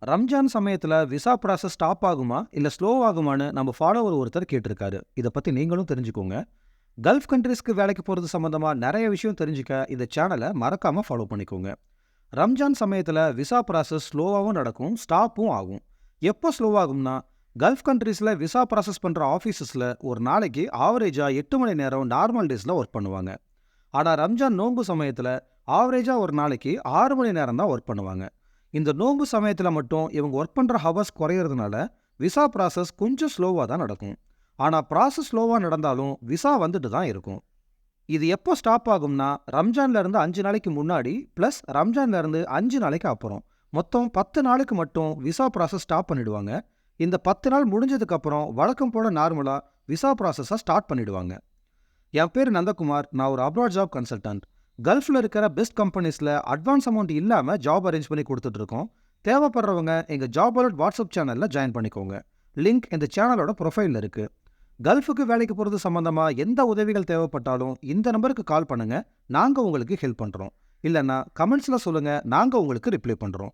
ரம்ஜான் சமயத்துல visa process stop ஆகுமா இல்ல ஸ்லோ ஆகுமான்னு நம்ம ஃபாலோவர் ஒருத்தர் கேட்டிருக்காரு. இத பத்தி நீங்களும் தெரிஞ்சுக்கோங்க. கல்ஃப் கண்ட்ரீஸ்க்கு வேலைக்கு போறது சம்பந்தமா நிறைய விஷயம் தெரிஞ்சுக்க இந்த சேனலை மறக்காம ஃபாலோ பண்ணிக்கோங்க. ரம்ஜான் சமயத்துல விசா ப்ராசஸ் ஸ்லோவாகவும் நடக்கும், ஸ்டாப்பும் ஆகும். எப்போ ஸ்லோ ஆகும்னா, கல்ஃப் கண்ட்ரீஸ்ல விசா ப்ராசஸ் பண்ற ஆஃபீஸஸ்ல ஒரு நாளைக்கு ஆவரேஜா 8 மணி நேரம் நார்மல் டேஸ்ல ஒர்க் பண்ணுவாங்க. ஆனா ரம்ஜான் நோன்பு சமயத்துல ஆவரேஜா ஒரு நாளைக்கு 6 மணி நேரம் தான் ஒர்க் பண்ணுவாங்க. இந்த நோன்பு சமயத்துல மட்டும் இவங்க ஒர்க் பண்ற ஹவர்ஸ் குறையறதுனால விசா ப்ராசஸ் கொஞ்சம் ஸ்லோவா தான் நடக்கும். ஆனா ப்ராசஸ் ஸ்லோவா நடந்தாலும் விசா வந்துட்டு தான் இருக்கும். இது எப்போ ஸ்டாப் ஆகும்னா, ரம்ஜான்ல இருந்து 5 நாளைக்கு முன்னாடி பிளஸ் ரம்ஜான்ல இருந்து 5 நாளைக்கு அப்புறம் மொத்தம் 10 நாளுக்கு மட்டும் விசா ப்ராசஸ் ஸ்டாப் பண்ணிடுவாங்க. இந்த 10 நாள் முடிஞ்சதுக்கு அப்புறம் வழக்கம் போல நார்மலா விசா ப்ராசஸை ஸ்டார்ட் பண்ணிடுவாங்க. என் பேர் நந்தகுமார். நான் ஒரு அப்ராட் ஜாப் கன்சல்டன்ட். கல்ஃப்ல இருக்கிற பெஸ்ட் கம்பெனிஸ்ல அட்வான்ஸ் அமௌண்ட் இல்லாம ஜாப் அரேஞ்ச் பண்ணி கொடுத்துட்டு இருக்கோம். தேவைப்படுறவங்க எங்க ஜாப் அலர்ட் வாட்ஸ்அப் சேனல்ல ஜாயின் பண்ணிக்கோங்க. லிங்க் இந்த சேனலோட ப்ரொஃபைல்ல இருக்கு. கல்ஃபுக்கு வேலைக்கு போறது சம்பந்தமா எந்த உதவிகள் தேவைப்பட்டாலும் இந்த நம்பருக்கு கால் பண்ணுங்க. நாங்க உங்களுக்கு ஹெல்ப் பண்றோம். இல்லைன்னா கமெண்ட்ஸ்ல சொல்லுங்க, நாங்க உங்களுக்கு ரிப்ளை பண்றோம்.